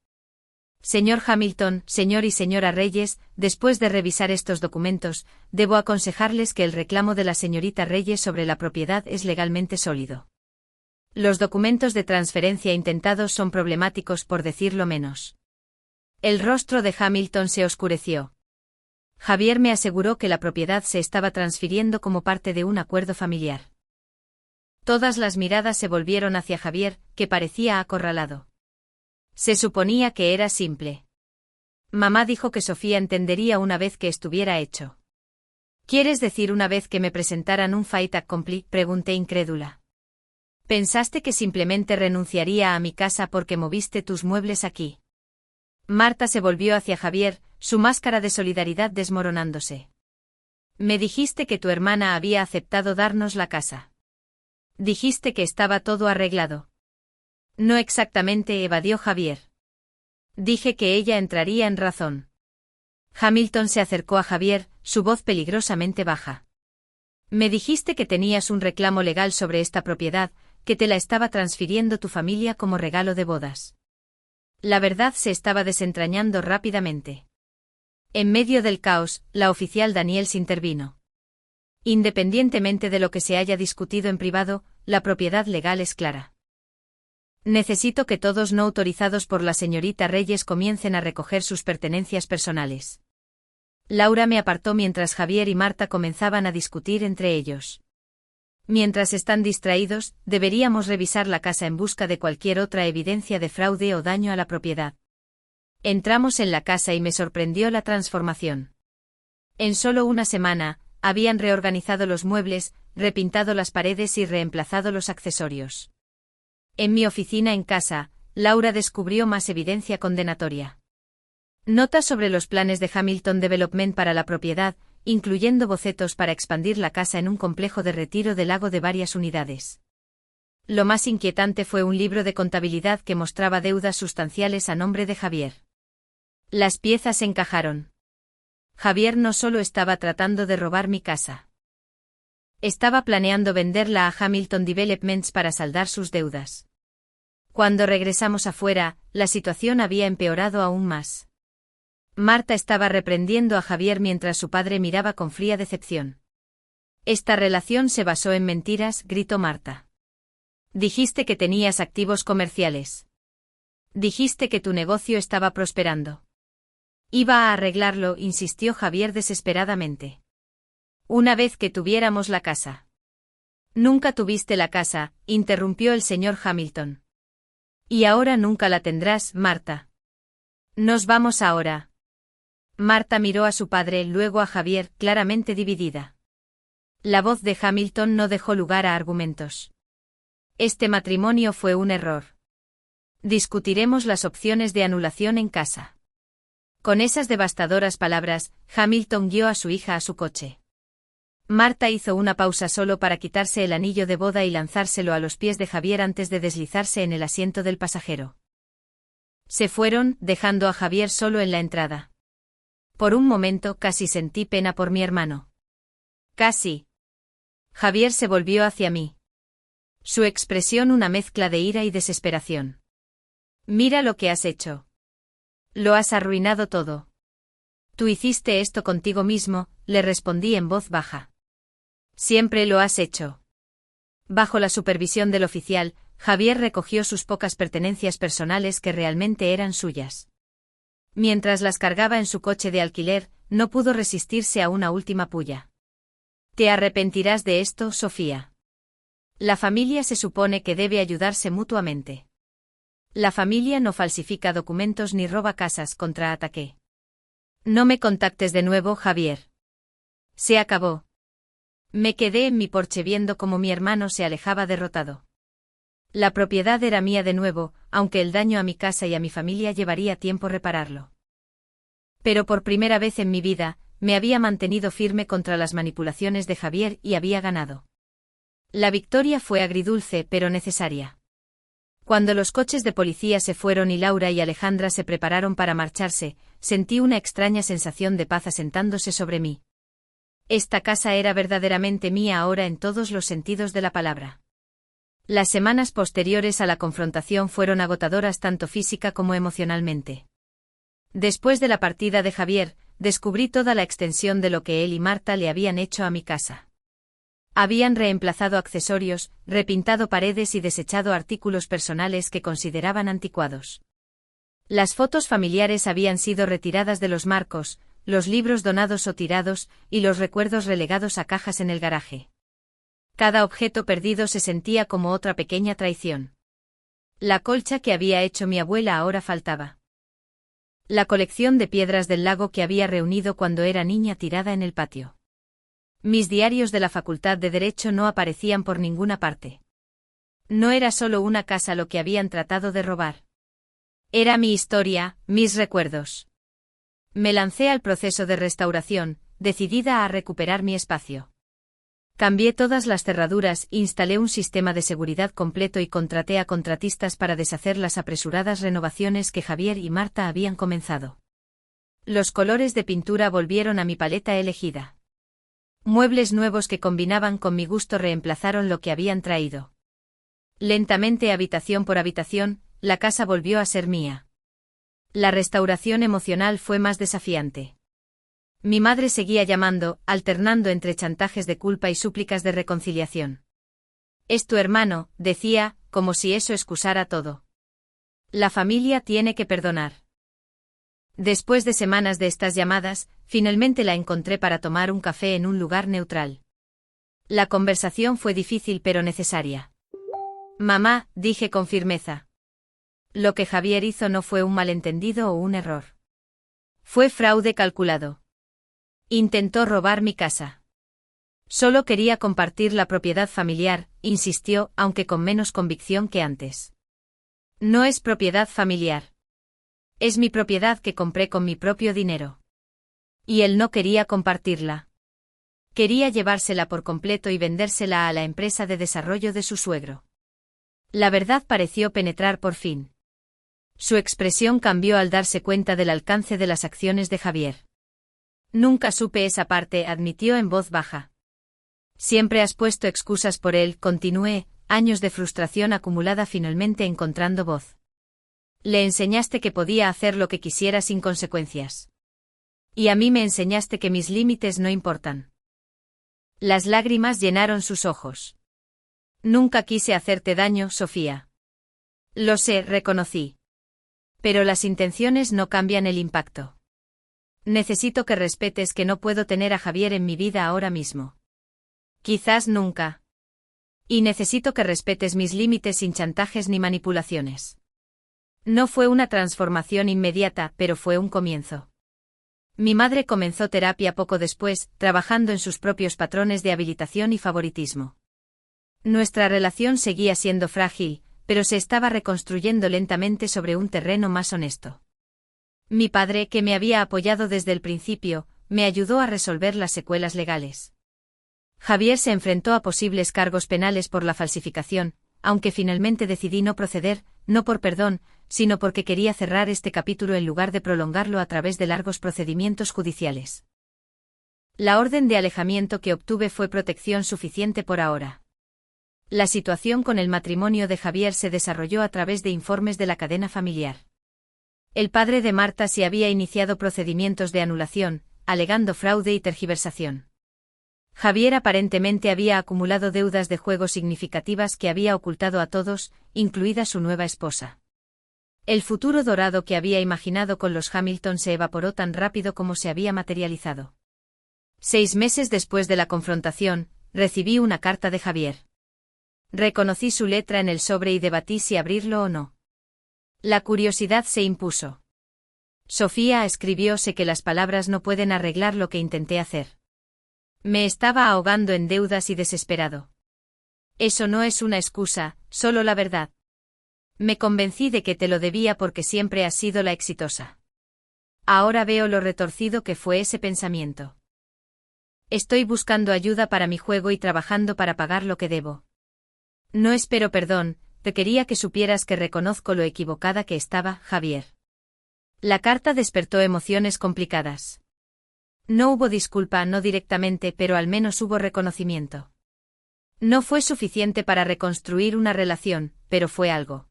[SPEAKER 1] Señor Hamilton, señor y señora Reyes, después de revisar estos documentos, debo aconsejarles que el reclamo de la señorita Reyes sobre la propiedad es legalmente sólido. Los documentos de transferencia intentados son problemáticos por decirlo menos. El rostro de Hamilton se oscureció. Javier me aseguró que la propiedad se estaba transfiriendo como parte de un acuerdo familiar. Todas las miradas se volvieron hacia Javier, que parecía acorralado. Se suponía que era simple. Mamá dijo que Sofía entendería una vez que estuviera hecho. ¿Quieres decir una vez que me presentaran un fait accompli?, pregunté incrédula. ¿Pensaste que simplemente renunciaría a mi casa porque moviste tus muebles aquí? Marta se volvió hacia Javier, su máscara de solidaridad desmoronándose. Me dijiste que tu hermana había aceptado darnos la casa. Dijiste que estaba todo arreglado. No exactamente, evadió Javier. Dije que ella entraría en razón. Hamilton se acercó a Javier, su voz peligrosamente baja. Me dijiste que tenías un reclamo legal sobre esta propiedad, que te la estaba transfiriendo tu familia como regalo de bodas. La verdad se estaba desentrañando rápidamente. En medio del caos, la oficial Daniels intervino. Independientemente de lo que se haya discutido en privado, la propiedad legal es clara. Necesito que todos no autorizados por la señorita Reyes comiencen a recoger sus pertenencias personales. Laura me apartó mientras Javier y Marta comenzaban a discutir entre ellos. Mientras están distraídos, deberíamos revisar la casa en busca de cualquier otra evidencia de fraude o daño a la propiedad. Entramos en la casa y me sorprendió la transformación. En solo una semana, habían reorganizado los muebles, repintado las paredes y reemplazado los accesorios. En mi oficina en casa, Laura descubrió más evidencia condenatoria. Notas sobre los planes de Hamilton Development para la propiedad, incluyendo bocetos para expandir la casa en un complejo de retiro de lago de varias unidades. Lo más inquietante fue un libro de contabilidad que mostraba deudas sustanciales a nombre de Javier. Las piezas encajaron. Javier no solo estaba tratando de robar mi casa. Estaba planeando venderla a Hamilton Developments para saldar sus deudas. Cuando regresamos afuera, la situación había empeorado aún más. Marta estaba reprendiendo a Javier mientras su padre miraba con fría decepción. Esta relación se basó en mentiras, gritó Marta. Dijiste que tenías activos comerciales. Dijiste que tu negocio estaba prosperando. Iba a arreglarlo, insistió Javier desesperadamente. Una vez que tuviéramos la casa. Nunca tuviste la casa, interrumpió el señor Hamilton. Y ahora nunca la tendrás, Marta. Nos vamos ahora. Marta miró a su padre, luego a Javier, claramente dividida. La voz de Hamilton no dejó lugar a argumentos. Este matrimonio fue un error. Discutiremos las opciones de anulación en casa. Con esas devastadoras palabras, Hamilton guió a su hija a su coche. Marta hizo una pausa solo para quitarse el anillo de boda y lanzárselo a los pies de Javier antes de deslizarse en el asiento del pasajero. Se fueron, dejando a Javier solo en la entrada. Por un momento casi sentí pena por mi hermano. Casi. Javier se volvió hacia mí. Su expresión una mezcla de ira y desesperación. Mira lo que has hecho. Lo has arruinado todo. Tú hiciste esto contigo mismo, le respondí en voz baja. Siempre lo has hecho. Bajo la supervisión del oficial, Javier recogió sus pocas pertenencias personales que realmente eran suyas. Mientras las cargaba en su coche de alquiler, no pudo resistirse a una última pulla. ¿Te arrepentirás de esto, Sofía? La familia se supone que debe ayudarse mutuamente. La familia no falsifica documentos ni roba casas, contraataqué. No me contactes de nuevo, Javier. Se acabó. Me quedé en mi porche viendo cómo mi hermano se alejaba derrotado. La propiedad era mía de nuevo, aunque el daño a mi casa y a mi familia llevaría tiempo repararlo. Pero por primera vez en mi vida, me había mantenido firme contra las manipulaciones de Javier y había ganado. La victoria fue agridulce pero necesaria. Cuando los coches de policía se fueron y Laura y Alejandra se prepararon para marcharse, sentí una extraña sensación de paz asentándose sobre mí. Esta casa era verdaderamente mía ahora en todos los sentidos de la palabra. Las semanas posteriores a la confrontación fueron agotadoras tanto física como emocionalmente. Después de la partida de Javier, descubrí toda la extensión de lo que él y Marta le habían hecho a mi casa. Habían reemplazado accesorios, repintado paredes y desechado artículos personales que consideraban anticuados. Las fotos familiares habían sido retiradas de los marcos, los libros donados o tirados, y los recuerdos relegados a cajas en el garaje. Cada objeto perdido se sentía como otra pequeña traición. La colcha que había hecho mi abuela ahora faltaba. La colección de piedras del lago que había reunido cuando era niña tirada en el patio. Mis diarios de la Facultad de Derecho no aparecían por ninguna parte. No era solo una casa lo que habían tratado de robar. Era mi historia, mis recuerdos. Me lancé al proceso de restauración, decidida a recuperar mi espacio. Cambié todas las cerraduras, instalé un sistema de seguridad completo y contraté a contratistas para deshacer las apresuradas renovaciones que Javier y Marta habían comenzado. Los colores de pintura volvieron a mi paleta elegida. Muebles nuevos que combinaban con mi gusto reemplazaron lo que habían traído. Lentamente, habitación por habitación, la casa volvió a ser mía. La restauración emocional fue más desafiante. Mi madre seguía llamando, alternando entre chantajes de culpa y súplicas de reconciliación. Es tu hermano, decía, como si eso excusara todo. La familia tiene que perdonar. Después de semanas de estas llamadas, finalmente la encontré para tomar un café en un lugar neutral. La conversación fue difícil pero necesaria. Mamá, dije con firmeza. Lo que Javier hizo no fue un malentendido o un error. Fue fraude calculado. Intentó robar mi casa. Solo quería compartir la propiedad familiar, insistió, aunque con menos convicción que antes. No es propiedad familiar. Es mi propiedad que compré con mi propio dinero. Y él no quería compartirla. Quería llevársela por completo y vendérsela a la empresa de desarrollo de su suegro. La verdad pareció penetrar por fin. Su expresión cambió al darse cuenta del alcance de las acciones de Javier. Nunca supe esa parte, admitió en voz baja. Siempre has puesto excusas por él, continué, años de frustración acumulada finalmente encontrando voz. Le enseñaste que podía hacer lo que quisiera sin consecuencias. Y a mí me enseñaste que mis límites no importan. Las lágrimas llenaron sus ojos. Nunca quise hacerte daño, Sofía. Lo sé, reconocí. Pero las intenciones no cambian el impacto. Necesito que respetes que no puedo tener a Javier en mi vida ahora mismo. Quizás nunca. Y necesito que respetes mis límites sin chantajes ni manipulaciones. No fue una transformación inmediata, pero fue un comienzo. Mi madre comenzó terapia poco después, trabajando en sus propios patrones de habilitación y favoritismo. Nuestra relación seguía siendo frágil, pero se estaba reconstruyendo lentamente sobre un terreno más honesto. Mi padre, que me había apoyado desde el principio, me ayudó a resolver las secuelas legales. Javier se enfrentó a posibles cargos penales por la falsificación, aunque finalmente decidí no proceder, no por perdón, sino porque quería cerrar este capítulo en lugar de prolongarlo a través de largos procedimientos judiciales. La orden de alejamiento que obtuve fue protección suficiente por ahora. La situación con el matrimonio de Javier se desarrolló a través de informes de la cadena familiar. El padre de Marta se había iniciado procedimientos de anulación, alegando fraude y tergiversación. Javier aparentemente había acumulado deudas de juego significativas que había ocultado a todos, incluida su nueva esposa. El futuro dorado que había imaginado con los Hamilton se evaporó tan rápido como se había materializado. 6 meses después de la confrontación, recibí una carta de Javier. Reconocí su letra en el sobre y debatí si abrirlo o no. La curiosidad se impuso. Sofía escribió: sé que las palabras no pueden arreglar lo que intenté hacer. Me estaba ahogando en deudas y desesperado. Eso no es una excusa, solo la verdad. Me convencí de que te lo debía porque siempre has sido la exitosa. Ahora veo lo retorcido que fue ese pensamiento. Estoy buscando ayuda para mi juego y trabajando para pagar lo que debo. No espero perdón, te quería que supieras que reconozco lo equivocada que estaba, Javier. La carta despertó emociones complicadas. No hubo disculpa, no directamente, pero al menos hubo reconocimiento. No fue suficiente para reconstruir una relación, pero fue algo.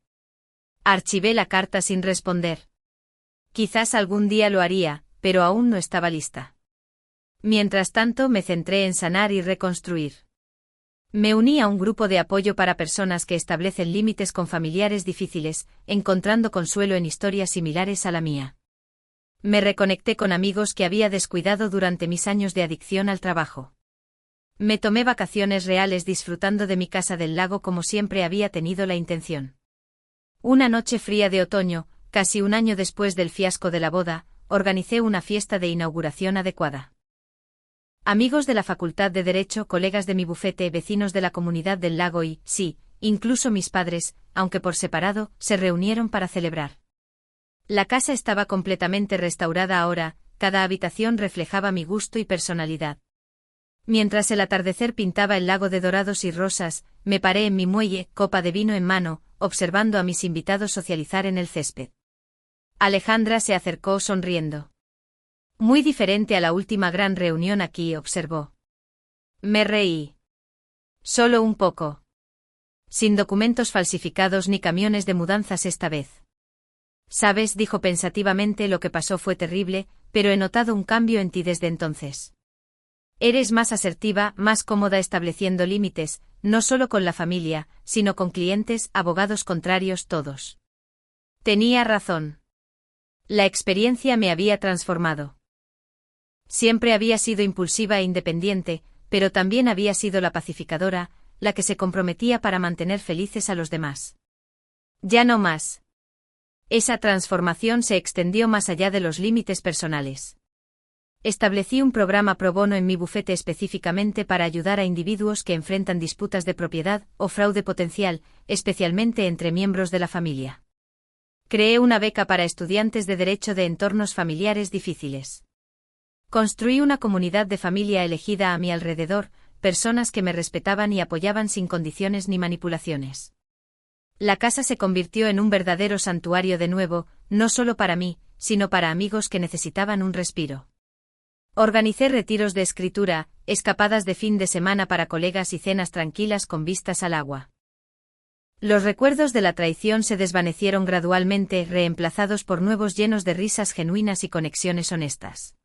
[SPEAKER 1] Archivé la carta sin responder. Quizás algún día lo haría, pero aún no estaba lista. Mientras tanto me centré en sanar y reconstruir. Me uní a un grupo de apoyo para personas que establecen límites con familiares difíciles, encontrando consuelo en historias similares a la mía. Me reconecté con amigos que había descuidado durante mis años de adicción al trabajo. Me tomé vacaciones reales disfrutando de mi casa del lago como siempre había tenido la intención. Una noche fría de otoño, casi un año después del fiasco de la boda, organicé una fiesta de inauguración adecuada. Amigos de la Facultad de Derecho, colegas de mi bufete, vecinos de la comunidad del lago y, sí, incluso mis padres, aunque por separado, se reunieron para celebrar. La casa estaba completamente restaurada ahora, cada habitación reflejaba mi gusto y personalidad. Mientras el atardecer pintaba el lago de dorados y rosas, me paré en mi muelle, copa de vino en mano, observando a mis invitados socializar en el césped. Alejandra se acercó sonriendo. Muy diferente a la última gran reunión aquí, observó. Me reí. Solo un poco. Sin documentos falsificados ni camiones de mudanzas esta vez. Sabes, dijo pensativamente, lo que pasó fue terrible, pero he notado un cambio en ti desde entonces. Eres más asertiva, más cómoda estableciendo límites, no solo con la familia, sino con clientes, abogados contrarios, todos. Tenía razón. La experiencia me había transformado. Siempre había sido impulsiva e independiente, pero también había sido la pacificadora, la que se comprometía para mantener felices a los demás. Ya no más. Esa transformación se extendió más allá de los límites personales. Establecí un programa pro bono en mi bufete específicamente para ayudar a individuos que enfrentan disputas de propiedad o fraude potencial, especialmente entre miembros de la familia. Creé una beca para estudiantes de derecho de entornos familiares difíciles. Construí una comunidad de familia elegida a mi alrededor, personas que me respetaban y apoyaban sin condiciones ni manipulaciones. La casa se convirtió en un verdadero santuario de nuevo, no solo para mí, sino para amigos que necesitaban un respiro. Organicé retiros de escritura, escapadas de fin de semana para colegas y cenas tranquilas con vistas al agua. Los recuerdos de la traición se desvanecieron gradualmente, reemplazados por nuevos llenos de risas genuinas y conexiones honestas.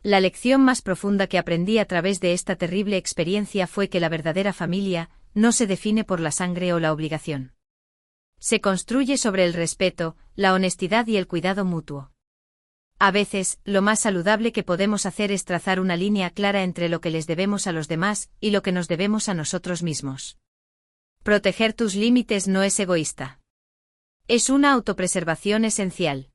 [SPEAKER 1] La lección más profunda que aprendí a través de esta terrible experiencia fue que la verdadera familia no se define por la sangre o la obligación. Se construye sobre el respeto, la honestidad y el cuidado mutuo. A veces, lo más saludable que podemos hacer es trazar una línea clara entre lo que les debemos a los demás y lo que nos debemos a nosotros mismos. Proteger tus límites no es egoísta. Es una autopreservación esencial.